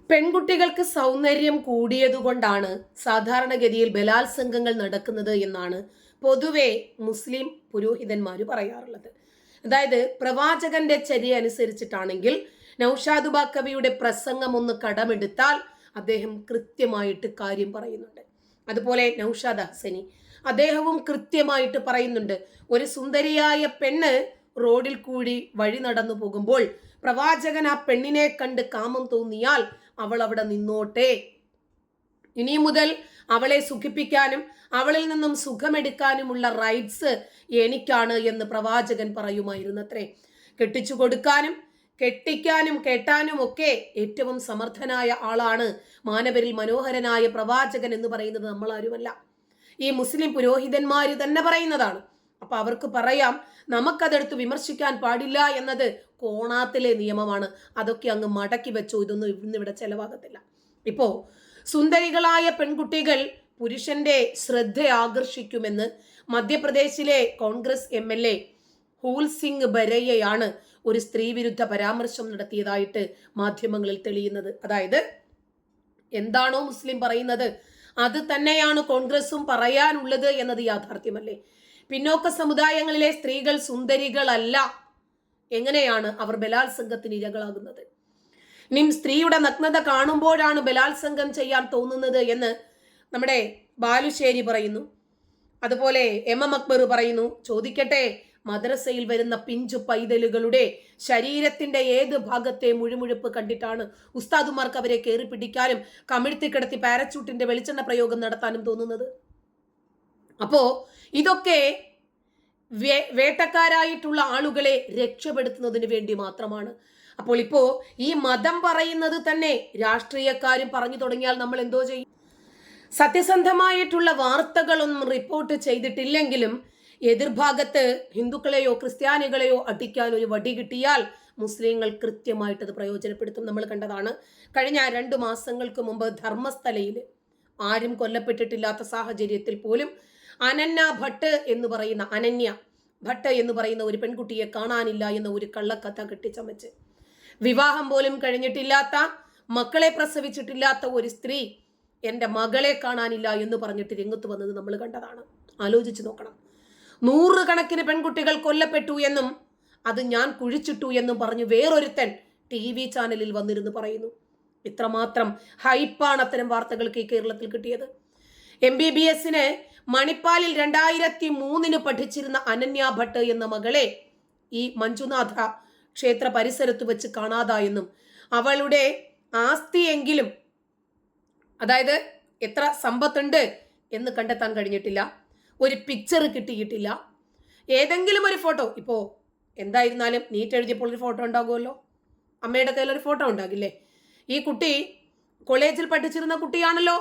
പെൺകുട്ടികൾക്ക് സൗന്ദര്യം കൂടിയതുകൊണ്ടാണ് സാധാരണഗതിയിൽ ബലാത്സംഗങ്ങൾ നടക്കുന്നത് എന്നാണ് പൊതുവെ മുസ്ലിം പുരോഹിതന്മാർ പറയാറുള്ളത്. അതായത് പ്രവാചകന്റെ ചര്യ അനുസരിച്ചിട്ടാണെങ്കിൽ നൗഷാദ് ബാക്കവിയുടെ പ്രസംഗം ഒന്ന് കടമെടുത്താൽ അദ്ദേഹം കൃത്യമായിട്ട് കാര്യം പറയുന്നുണ്ട്. അതുപോലെ നൗഷാദ് ഹസനി അദ്ദേഹവും കൃത്യമായിട്ട് പറയുന്നുണ്ട്, ഒരു സുന്ദരിയായ പെണ്ണ് റോഡിൽ കൂടി വഴി നടന്നു പോകുമ്പോൾ പ്രവാചകൻ ആ പെണ്ണിനെ കണ്ട് കാമം തോന്നിയാൽ അവൾ അവിടെ നിന്നോട്ടെ, ഇനി മുതൽ അവളെ സുഖിപ്പിക്കാനും അവളിൽ നിന്നും സുഖമെടുക്കാനുമുള്ള റൈറ്റ്സ് എനിക്കാണ് എന്ന് പ്രവാചകൻ പറയുമായിരുന്നത്രേ. കെട്ടിച്ചു കൊടുക്കാനും കെട്ടിക്കാനും കെട്ടാനും ഒക്കെ ഏറ്റവും സമർത്ഥനായ ആളാണ് മാനവരിൽ മനോഹരനായ പ്രവാചകൻ എന്ന് പറയുന്നത് നമ്മൾ ആരുമല്ല, ഈ മുസ്ലിം പുരോഹിതന്മാര് തന്നെ പറയുന്നതാണ്. അപ്പൊ അവർക്ക് പറയാം, നമുക്കതെടുത്ത് വിമർശിക്കാൻ പാടില്ല എന്നത് കോണാത്തിലെ നിയമമാണ്, അതൊക്കെ അങ്ങ് മടക്കി വെച്ചോ, ഇതൊന്നും ഇന്നിവിടെ ചെലവാകത്തില്ല. ഇപ്പോ സുന്ദരികളായ പെൺകുട്ടികൾ പുരുഷന്റെ ശ്രദ്ധ ആകർഷിക്കുമെന്ന് മധ്യപ്രദേശിലെ കോൺഗ്രസ് MLA ഹൂൽ സിംഗ് ബരയ്യയാണ് ഒരു സ്ത്രീവിരുദ്ധ പരാമർശം നടത്തിയതായിട്ട് മാധ്യമങ്ങളിൽ തെളിയുന്നത്. അതായത് എന്താണോ മുസ്ലിം പറയുന്നത് അത് തന്നെയാണ് കോൺഗ്രസും പറയാനുള്ളത് എന്നത് യാഥാർത്ഥ്യമല്ലേ? പിന്നോക്ക സമുദായങ്ങളിലെ സ്ത്രീകൾ സുന്ദരികളല്ല, എങ്ങനെയാണ് അവർ ബലാത്സംഗത്തിന് ഇരകളാകുന്നത്? ഇനിയും സ്ത്രീയുടെ നഗ്നത കാണുമ്പോഴാണ് ബലാത്സംഗം ചെയ്യാൻ തോന്നുന്നത് എന്ന് നമ്മുടെ ബാലുശ്ശേരി പറയുന്നു. അതുപോലെ MM അക്ബർ പറയുന്നു. ചോദിക്കട്ടെ, മദ്രസയിൽ വരുന്ന പിഞ്ചു പൈതലുകളുടെ ശരീരത്തിന്റെ ഏത് ഭാഗത്തെ മുഴുമുഴുപ്പ് കണ്ടിട്ടാണ് ഉസ്താദുമാർക്ക് അവരെ കയറി പിടിക്കാനും കമിഴ്ത്തി കിടത്തി പാരച്യൂട്ടിന്റെ വെളിച്ചെണ്ണ പ്രയോഗം നടത്താനും തോന്നുന്നത്? അപ്പോ ഇതൊക്കെ വേട്ടക്കാരായിട്ടുള്ള ആളുകളെ രക്ഷപ്പെടുത്തുന്നതിന് വേണ്ടി മാത്രമാണ്. അപ്പോൾ ഇപ്പോ ഈ മതം പറയുന്നത് തന്നെ രാഷ്ട്രീയക്കാരും പറഞ്ഞു തുടങ്ങിയാൽ നമ്മൾ എന്തോ ചെയ്യും? സത്യസന്ധമായിട്ടുള്ള വാർത്തകളൊന്നും റിപ്പോർട്ട് ചെയ്തിട്ടില്ലെങ്കിലും എതിർഭാഗത്ത് ഹിന്ദുക്കളെയോ ക്രിസ്ത്യാനികളെയോ അടിക്കാൻ ഒരു വടി കിട്ടിയാൽ മുസ്ലിങ്ങൾ കൃത്യമായിട്ട് അത് പ്രയോജനപ്പെടുത്തും. നമ്മൾ കണ്ടതാണ് കഴിഞ്ഞ 2 മാസങ്ങൾക്ക് മുമ്പ് ധർമ്മസ്ഥലയിൽ ആരും കൊല്ലപ്പെട്ടിട്ടില്ലാത്ത സാഹചര്യത്തിൽ പോലും അനന്യ ഭട്ട് എന്ന് പറയുന്ന ഒരു പെൺകുട്ടിയെ കാണാനില്ല എന്ന ഒരു കള്ളക്കഥ കെട്ടിച്ചമച്ച്, വിവാഹം പോലും കഴിഞ്ഞിട്ടില്ലാത്ത, മക്കളെ പ്രസവിച്ചിട്ടില്ലാത്ത ഒരു സ്ത്രീ എൻ്റെ മകളെ കാണാനില്ല എന്ന് പറഞ്ഞിട്ട് രംഗത്ത് വന്നത് നമ്മൾ കണ്ടതാണ്. ആലോചിച്ച് നോക്കണം. 100 കണക്കിന് പെൺകുട്ടികൾ കൊല്ലപ്പെട്ടു എന്നും അത് ഞാൻ കുഴിച്ചിട്ടു എന്നും പറഞ്ഞു വേറൊരുത്തൻ TV ചാനലിൽ വന്നിരുന്ന് പറയുന്നു. ഇത്രമാത്രം ഹൈപ്പാണ് അത്തരം വാർത്തകൾക്ക് ഈ കേരളത്തിൽ കിട്ടിയത്. MBBS മണിപ്പാലിൽ 2003 പഠിച്ചിരുന്ന അനന്യ ഭട്ട് എന്ന മകളെ ഈ മഞ്ജുനാഥ ക്ഷേത്ര പരിസരത്ത് വെച്ച് കാണാതായെന്നും അവളുടെ ആസ്തിയെങ്കിലും, അതായത് എത്ര സമ്പത്തുണ്ട് എന്ന് കണ്ടെത്താൻ കഴിഞ്ഞിട്ടില്ല, ഒരു പിക്ചർ കിട്ടിയിട്ടില്ല, ഏതെങ്കിലും ഒരു ഫോട്ടോ. ഇപ്പോൾ എന്തായിരുന്നാലും നീറ്റ് എഴുതിയപ്പോൾ ഒരു ഫോട്ടോ ഉണ്ടാകുമല്ലോ, അമ്മയുടെ കയ്യിലൊരു ഫോട്ടോ ഉണ്ടാകില്ലേ? ഈ കുട്ടി കോളേജിൽ പഠിച്ചിരുന്ന കുട്ടിയാണല്ലോ,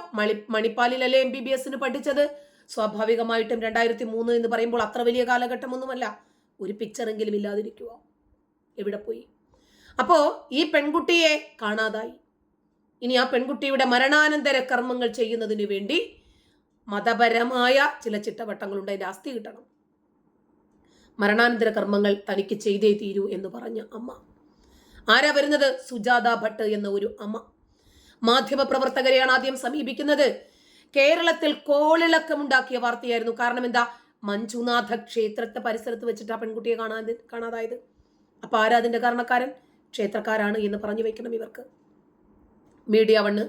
മണിപ്പാലിലല്ലേ MBBS പഠിച്ചത്. സ്വാഭാവികമായിട്ടും 2003 എന്ന് പറയുമ്പോൾ അത്ര വലിയ കാലഘട്ടമൊന്നുമല്ല. ഒരു പിക്ചറെങ്കിലും ഇല്ലാതിരിക്കുക, എവിടെ പോയി? അപ്പോ ഈ പെൺകുട്ടിയെ കാണാതായി. ഇനി ആ പെൺകുട്ടിയുടെ മരണാനന്തര കർമ്മങ്ങൾ ചെയ്യുന്നതിന് വേണ്ടി മതപരമായ ചില ചിട്ടവട്ടങ്ങളുണ്ട്, അതിൻ്റെ ആസ്തി കിട്ടണം. മരണാനന്തര കർമ്മങ്ങൾ തനിക്ക് ചെയ്തേ തീരൂ എന്ന് പറഞ്ഞ അമ്മ ആരാ വരുന്നത്? സുജാത ഭട്ട് എന്ന ഒരു അമ്മ. മാധ്യമപ്രവർത്തകരെയാണ് ആദ്യം സമീപിക്കുന്നത്. കേരളത്തിൽ കോളിളക്കമുണ്ടാക്കിയ വാർത്തയായിരുന്നു. കാരണം എന്താ? മഞ്ജുനാഥ ക്ഷേത്രത്തെ പരിസരത്ത് വെച്ചിട്ട് ആ പെൺകുട്ടിയെ കാണാതായത്. അപ്പൊ ആരാ അതിന്റെ കാരണക്കാരൻ? ക്ഷേത്രക്കാരാണ് എന്ന് പറഞ്ഞു വെക്കണം ഇവർക്ക്. മീഡിയ 1,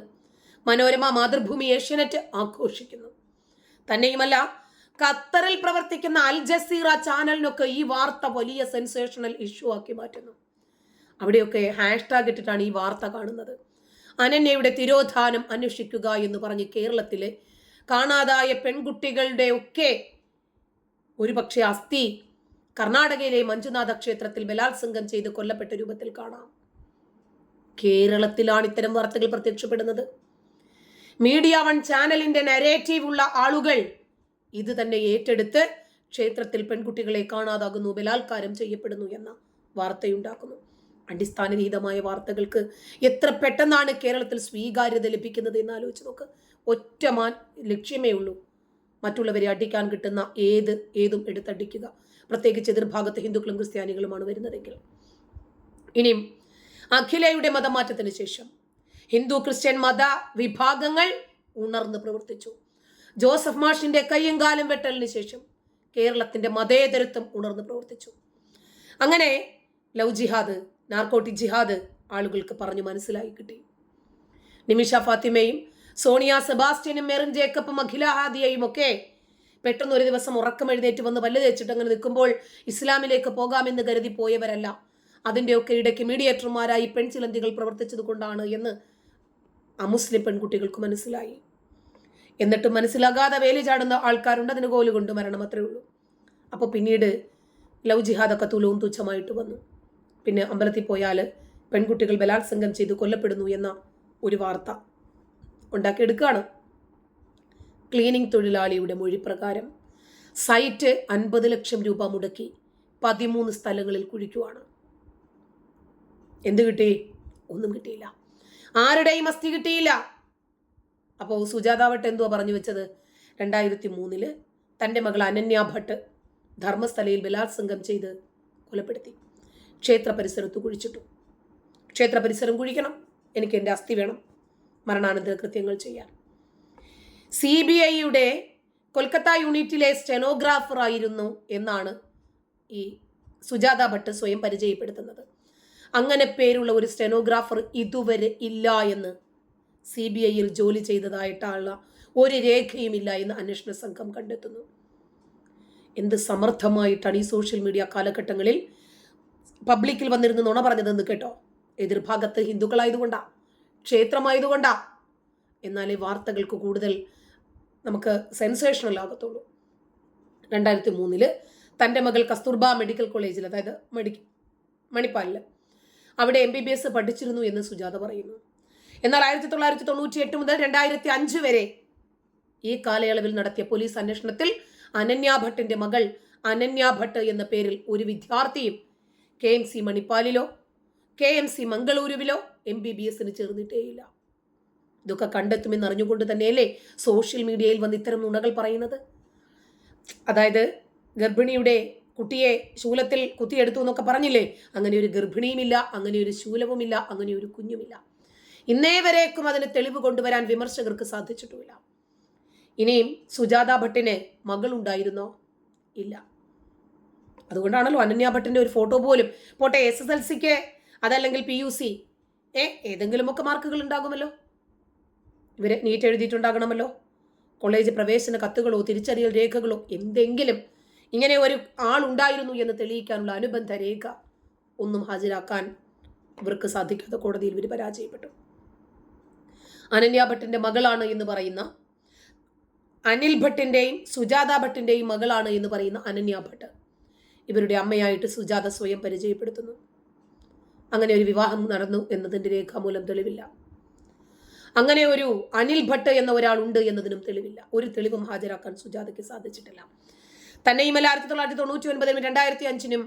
മനോരമ, മാതൃഭൂമി, ഏഷ്യാനെറ്റ് ആഘോഷിക്കുന്നു. തന്നെയുമല്ല, ഖത്തറിൽ പ്രവർത്തിക്കുന്ന അൽ ജസീറ ചാനലിനൊക്കെ ഈ വാർത്ത വലിയ സെൻസേഷണൽ ഇഷ്യൂ ആക്കി മാറ്റുന്നു. അവിടെയൊക്കെ ഹാഷ്ടാഗ് ഇട്ടിട്ടാണ് ഈ വാർത്ത കാണുന്നത്. അനന്യയുടെ തിരോധാനം അന്വേഷിക്കുക എന്ന് പറഞ്ഞ് കേരളത്തിലെ കാണാതായ പെൺകുട്ടികളുടെ ഒക്കെ ഒരുപക്ഷെ അസ്ഥി കർണാടകയിലെ മഞ്ജുനാഥ ക്ഷേത്രത്തിൽ ബലാത്സംഗം ചെയ്ത് കൊല്ലപ്പെട്ട രൂപത്തിൽ കാണാം. കേരളത്തിലാണ് ഇത്തരം വാർത്തകൾ പ്രത്യക്ഷപ്പെടുന്നത്. മീഡിയ 1 ചാനലിന്റെ നരേറ്റീവ് ഉള്ള ആളുകൾ ഇത് തന്നെ ഏറ്റെടുത്ത് ക്ഷേത്രത്തിൽ പെൺകുട്ടികളെ കാണാതാകുന്നു, ബലാത്കാരം ചെയ്യപ്പെടുന്നു എന്ന വാർത്തയുണ്ടാക്കുന്നു. അടിസ്ഥാനരഹിതമായ വാർത്തകൾക്ക് എത്ര പെട്ടെന്നാണ് കേരളത്തിൽ സ്വീകാര്യത ലഭിക്കുന്നത് എന്ന് നോക്ക്. ഒറ്റ ലക്ഷ്യമേ ഉള്ളൂ, മറ്റുള്ളവരെ അടിക്കാൻ കിട്ടുന്ന ഏതും എടുത്തടിക്കുക. പ്രത്യേകിച്ച് എതിർഭാഗത്ത് ഹിന്ദുക്കളും ക്രിസ്ത്യാനികളുമാണ് വരുന്നതെങ്കിൽ. ഇനിയും അഖിലയുടെ മതമാറ്റത്തിന് ശേഷം ഹിന്ദു ക്രിസ്ത്യൻ മത വിഭാഗങ്ങൾ ഉണർന്ന് പ്രവർത്തിച്ചു. ജോസഫ് മാഷിന്റെ കയ്യും കാലും വെട്ടലിന് ശേഷം കേരളത്തിന്റെ മതേതരത്വം ഉണർന്ന് പ്രവർത്തിച്ചു. അങ്ങനെ ലവ് ജിഹാദ്, നാർക്കോട്ടിക് ജിഹാദ് ആളുകൾക്ക് പറഞ്ഞു മനസ്സിലായി കിട്ടി. നിമിഷ ഫാത്തിമയും സോണിയ സെബാസ്റ്റ്യനും മെറിൻ ജേക്കബും അഖില ഹാദിയയും ഒക്കെ പെട്ടെന്ന് ഒരു ദിവസം ഉറക്കം എഴുന്നേറ്റ് വന്ന് പല്ല് തേച്ചിട്ട് അങ്ങനെ നിൽക്കുമ്പോൾ ഇസ്ലാമിലേക്ക് പോകാമെന്ന് കരുതി പോയവരല്ല. അതിൻ്റെയൊക്കെ ഇടയ്ക്ക് മീഡിയേറ്റർമാരായി പെൺചിലന്തികൾ പ്രവർത്തിച്ചത് കൊണ്ടാണ് എന്ന് അമുസ്ലിം പെൺകുട്ടികൾക്ക് മനസ്സിലായി. എന്നിട്ട് മനസ്സിലാകാതെ വേലി ചാടുന്ന ആൾക്കാരുണ്ട്. അതിന് കോല് കൊണ്ട് മരണം, അത്രേ ഉള്ളൂ. അപ്പോൾ പിന്നീട് ലവ് ജിഹാദൊക്കെ തുലവും തുച്ഛമായിട്ട് വന്നു. പിന്നെ അമ്പലത്തിൽ പോയാൽ പെൺകുട്ടികൾ ബലാത്സംഗം ചെയ്ത് കൊല്ലപ്പെടുന്നു എന്ന ഒരു വാർത്ത ഉണ്ടാക്കിയെടുക്കുകയാണ്. ക്ലീനിങ് തൊഴിലാളിയുടെ മൊഴി പ്രകാരം സൈറ്റ് 50 ലക്ഷം രൂപ മുടക്കി 13 സ്ഥലങ്ങളിൽ കുഴിക്കുവാണ്. എന്ത് കിട്ടി? ഒന്നും കിട്ടിയില്ല. ആരുടെയും അസ്ഥി കിട്ടിയില്ല. അപ്പോൾ സുജാത ഭട്ട് എന്തുവാ പറഞ്ഞു വെച്ചത്? 2003 തൻ്റെ മകൾ അനന്യ ഭട്ട് ധർമ്മസ്ഥലയിൽ ബലാത്സംഗം ചെയ്ത് കൊലപ്പെടുത്തി. ക്ഷേത്ര പരിസരത്ത് കുഴിച്ചിട്ടു. ക്ഷേത്ര പരിസരം കുഴിക്കണം, എനിക്ക് എൻ്റെ അസ്ഥി വേണം, മരണാനന്തര കൃത്യങ്ങൾ ചെയ്യാൻ. CBIയുടെ കൊൽക്കത്ത യൂണിറ്റിലെ സ്റ്റെനോഗ്രാഫർ ആയിരുന്നു എന്നാണ് ഈ സുജാത ഭട്ട് സ്വയം പരിചയപ്പെടുത്തുന്നത്. അങ്ങനെ പേരുള്ള ഒരു സ്റ്റെനോഗ്രാഫർ ഇതുവരെ ഇല്ല എന്ന് CBIയിൽ ജോലി ചെയ്തതായിട്ടുള്ള ഒരു രേഖയുമില്ല എന്ന് അന്വേഷണ സംഘം കണ്ടെത്തുന്നു. എന്ത് സമർത്ഥമായിട്ടാണ് ഈ സോഷ്യൽ മീഡിയ കാലഘട്ടങ്ങളിൽ പബ്ലിക്കിൽ വന്നിരുന്ന് നുണ പറഞ്ഞതെന്ന് കേട്ടോ. എതിർഭാഗത്ത് ഹിന്ദുക്കളായതുകൊണ്ടാ, ക്ഷേത്രമായതുകൊണ്ടാ. എന്നാലേ വാർത്തകൾക്ക് കൂടുതൽ നമുക്ക് സെൻസേഷണൽ ആകത്തുള്ളൂ. 2003 തൻ്റെ മകൾ കസ്തൂർബ മെഡിക്കൽ കോളേജിൽ, അതായത് മണിപ്പാലിൽ അവിടെ MBBS പഠിച്ചിരുന്നു എന്ന് സുജാത പറയുന്നു. എന്നാൽ 1998 മുതൽ 2005 വരെ ഈ കാലയളവിൽ നടത്തിയ പോലീസ് അന്വേഷണത്തിൽ അനന്യ ഭട്ടിന്റെ മകൾ അനന്യ ഭട്ട് എന്ന പേരിൽ ഒരു വിദ്യാർത്ഥിയും KMC മണിപ്പാലിലോ KMC മംഗളൂരുവിലോ MBBSന് ചേർന്നിട്ടേയില്ല. ഇതൊക്കെ കണ്ടെത്തുമെന്ന് അറിഞ്ഞുകൊണ്ട് തന്നെയല്ലേ സോഷ്യൽ മീഡിയയിൽ വന്ന് ഇത്തരം നുണകൾ പറയുന്നത്. അതായത് ഗർഭിണിയുടെ കുട്ടിയെ ശൂലത്തിൽ കുത്തിയെടുത്തു എന്നൊക്കെ പറഞ്ഞില്ലേ, അങ്ങനെ ഒരു ഗർഭിണിയുമില്ല, അങ്ങനെ ഒരു ശൂലവുമില്ല, അങ്ങനെ ഒരു കുഞ്ഞുമില്ല. ഇന്നേ വരേക്കും അതിന് തെളിവ് കൊണ്ടുവരാൻ വിമർശകർക്ക് സാധിച്ചിട്ടുമില്ല. ഇനിയും സുജാത ഭട്ടിന് മകളുണ്ടായിരുന്നോ? ഇല്ല. അതുകൊണ്ടാണല്ലോ അനന്യ ഭട്ടിന്റെ ഒരു ഫോട്ടോ പോലും, പോട്ടെ SSLCക്ക് അതല്ലെങ്കിൽ PUC ഏതെങ്കിലുമൊക്കെ മാർക്കുകൾ ഉണ്ടാകുമല്ലോ, ഇവരെ നീറ്റ് എഴുതിയിട്ടുണ്ടാകണമല്ലോ, കോളേജ് പ്രവേശന കത്തുകളോ തിരിച്ചറിയൽ രേഖകളോ എന്തെങ്കിലും ഇങ്ങനെ ഒരു ആളുണ്ടായിരുന്നു എന്ന് തെളിയിക്കാനുള്ള അനുബന്ധ രേഖ ഒന്നും ഹാജരാക്കാൻ ഇവർക്ക് സാധിക്കാതെ കോടതിയിൽ ഇവർ പരാജയപ്പെട്ടു. അനന്യ ഭട്ടിന്റെ മകളാണ് എന്ന് പറയുന്ന അനിൽ ഭട്ടിന്റെയും സുജാത ഭട്ടിന്റെയും മകളാണ് എന്ന് പറയുന്ന അനന്യ ഭട്ട് ഇവരുടെ അമ്മയായിട്ട് സുജാത സ്വയം പരിചയപ്പെടുത്തുന്നു. അങ്ങനെ ഒരു വിവാഹം നടന്നു എന്നതിൻ്റെ രേഖാമൂലം തെളിവില്ല. അങ്ങനെ ഒരു അനിൽ ഭട്ട് എന്ന ഒരാളുണ്ട് എന്നതിനും തെളിവില്ല. ഒരു തെളിവും ഹാജരാക്കാൻ സുജാതയ്ക്ക് സാധിച്ചിട്ടില്ല. തന്നെയുമല്ല 1999 2005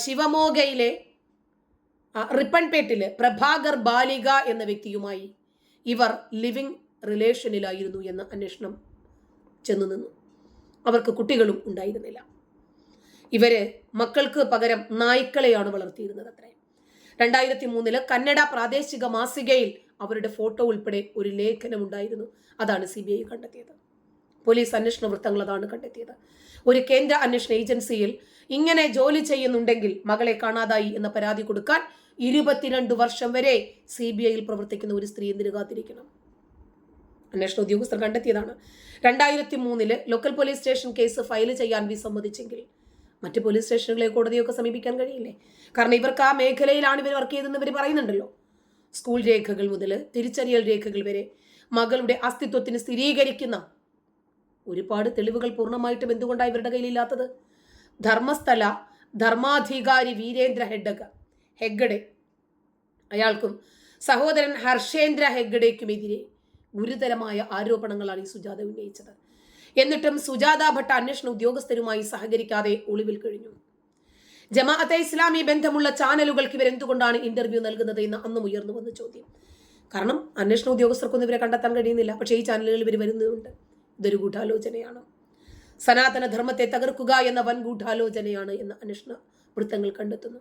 ശിവമോഗയിലെ റിപ്പൺപേട്ടില് പ്രഭാകർ ബാലിക എന്ന വ്യക്തിയുമായി ഇവർ ലിവിംഗ് റിലേഷനിലായിരുന്നു എന്ന് അന്വേഷണം ചെന്നു നിന്നു. അവർക്ക് കുട്ടികളും ഉണ്ടായിരുന്നില്ല. ഇവര് മക്കൾക്ക് പകരം നായ്ക്കളെയാണ് വളർത്തിയിരുന്നത് അത്രേ. 2003 കന്നഡ പ്രാദേശിക മാസികയിൽ അവരുടെ ഫോട്ടോ ഉൾപ്പെടെ ഒരു ലേഖനം ഉണ്ടായിരുന്നു. അതാണ് CBI കണ്ടെത്തിയത്. പോലീസ് അന്വേഷണ വൃത്തങ്ങൾ അതാണ് കണ്ടെത്തിയത്. ഒരു കേന്ദ്ര അന്വേഷണ ഏജൻസിയിൽ ഇങ്ങനെ ജോലി ചെയ്യുന്നുണ്ടെങ്കിൽ മകളെ കാണാതായി എന്ന പരാതി കൊടുക്കാൻ 22 വർഷം വരെ CBIയിൽ പ്രവർത്തിക്കുന്ന ഒരു സ്ത്രീ എന്തിനു കാത്തിരിക്കണം? അന്വേഷണ ഉദ്യോഗസ്ഥർ കണ്ടെത്തിയതാണ്. 2003 local police station case file ചെയ്യാൻ വിസമ്മതിച്ചെങ്കിൽ മറ്റ് പോലീസ് സ്റ്റേഷനുകളെ കോടതിയൊക്കെ സമീപിക്കാൻ കഴിയില്ലേ? കാരണം ഇവർക്ക് ആ മേഖലയിലാണ് ഇവർ വർക്ക് ചെയ്തെന്ന് ഇവർ പറയുന്നുണ്ടല്ലോ. സ്കൂൾ രേഖകൾ മുതൽ തിരിച്ചറിയൽ രേഖകൾ വരെ മകളുടെ അസ്തിത്വത്തിന് സ്ഥിരീകരിക്കുന്ന ഒരുപാട് തെളിവുകൾ പൂർണ്ണമായിട്ടും എന്തുകൊണ്ടാണ് ഇവരുടെ കയ്യിലില്ലാത്തത്? ധർമ്മസ്ഥല ധർമാധികാരി വീരേന്ദ്ര ഹെഗ്ഗഡെ അയാൾക്കും സഹോദരൻ ഹർഷേന്ദ്ര ഹെഗ്ഗഡേക്കുമെതിരെ ഗുരുതരമായ ആരോപണങ്ങളാണ് ഈ സുജാത ഉന്നയിച്ചത്. എന്നിട്ടും സുജാത ഭട്ട് അന്വേഷണ ഉദ്യോഗസ്ഥരുമായി സഹകരിക്കാതെ ഒളിവിൽ കഴിഞ്ഞു. ജമാഅത്തെ ഇസ്ലാമി ബന്ധമുള്ള ചാനലുകൾക്ക് ഇവരെന്തുകൊണ്ടാണ് ഇന്റർവ്യൂ നൽകുന്നത് എന്ന് അന്നും ഉയർന്നു വന്ന ചോദ്യം. കാരണം അന്വേഷണ ഉദ്യോഗസ്ഥർക്കൊന്നും ഇവരെ കണ്ടെത്താൻ കഴിയുന്നില്ല. പക്ഷേ ഈ ചാനലുകളിൽ ഇവർ വരുന്നുണ്ട്. ഇതൊരു ഗൂഢാലോചനയാണ്. സനാതന ധർമ്മത്തെ തകർക്കുക എന്ന വൻ ഗൂഢാലോചനയാണ് എന്ന് അന്വേഷണ വൃത്തങ്ങൾ കണ്ടെത്തുന്നു.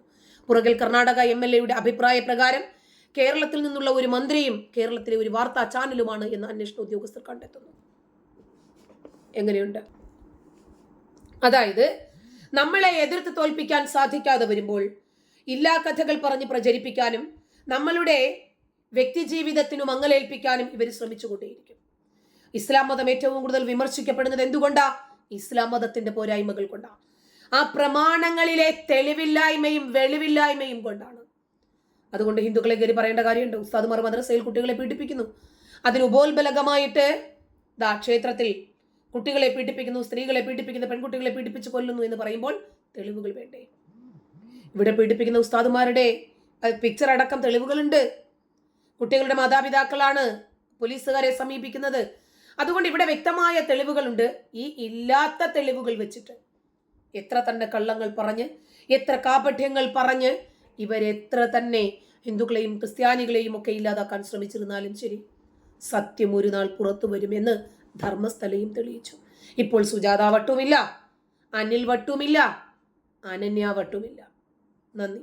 പുറകിൽ കർണാടക MLAയുടെ അഭിപ്രായ പ്രകാരം കേരളത്തിൽ നിന്നുള്ള ഒരു മന്ത്രിയും കേരളത്തിലെ ഒരു വാർത്താ ചാനലുമാണ് എന്ന് അന്വേഷണ ഉദ്യോഗസ്ഥർ കണ്ടെത്തുന്നു. എങ്ങനെയുണ്ട്? അതായത് നമ്മളെ എതിർത്ത് തോൽപ്പിക്കാൻ സാധിക്കാതെ വരുമ്പോൾ ഇല്ലാ കഥകൾ പറഞ്ഞ് പ്രചരിപ്പിക്കാനും നമ്മളുടെ വ്യക്തി ജീവിതത്തിനും മങ്ങലേൽപ്പിക്കാനും ഇവർ ശ്രമിച്ചുകൊണ്ടേയിരിക്കും. ഇസ്ലാം മതം ഏറ്റവും കൂടുതൽ വിമർശിക്കപ്പെടുന്നത് എന്തുകൊണ്ടാ? ഇസ്ലാം മതത്തിന്റെ പോരായ്മകൾ കൊണ്ടാ. ആ പ്രമാണങ്ങളിലെ തെളിവില്ലായ്മയും വെളിവില്ലായ്മയും കൊണ്ടാണ്. അതുകൊണ്ട് ഹിന്ദുക്കളെ കയറി പറയേണ്ട കാര്യമുണ്ട്. ഉസ്താദുമാർ മദ്രസയിൽ കുട്ടികളെ പീഡിപ്പിക്കുന്നു. അതിന് ഉപോത്ബലകമായിട്ട് ക്ഷേത്രത്തിൽ കുട്ടികളെ പീഡിപ്പിക്കുന്നു, സ്ത്രീകളെ പീഡിപ്പിക്കുന്നു, പെൺകുട്ടികളെ പീഡിപ്പിച്ച് കൊല്ലുന്നു എന്ന് പറയുമ്പോൾ തെളിവുകൾ വേണ്ടേ? ഇവിടെ പീഡിപ്പിക്കുന്ന ഉസ്താദുമാരുടെ പിക്ചർ അടക്കം തെളിവുകളുണ്ട്. കുട്ടികളുടെ മാതാപിതാക്കളാണ് പോലീസുകാരെ സമീപിക്കുന്നത്. അതുകൊണ്ട് ഇവിടെ വ്യക്തമായ തെളിവുകളുണ്ട്. ഈ ഇല്ലാത്ത തെളിവുകൾ വെച്ചിട്ട് എത്ര തന്നെ കള്ളങ്ങൾ പറഞ്ഞ്, എത്ര കാപഠ്യങ്ങൾ പറഞ്ഞ് ഇവരെത്ര തന്നെ ഹിന്ദുക്കളെയും ക്രിസ്ത്യാനികളെയും ഒക്കെ ഇല്ലാതാക്കാൻ ശ്രമിച്ചിരുന്നാലും ശരി, സത്യം ഒരു നാൾ പുറത്തു വരുമെന്ന് ധർമ്മസ്ഥലയും തെളിയിച്ചു. ഇപ്പോൾ സുജാത വട്ടുമില്ല, അനിൽ വട്ടുമില്ല, അനന്യ വട്ടുമില്ല. നന്ദി.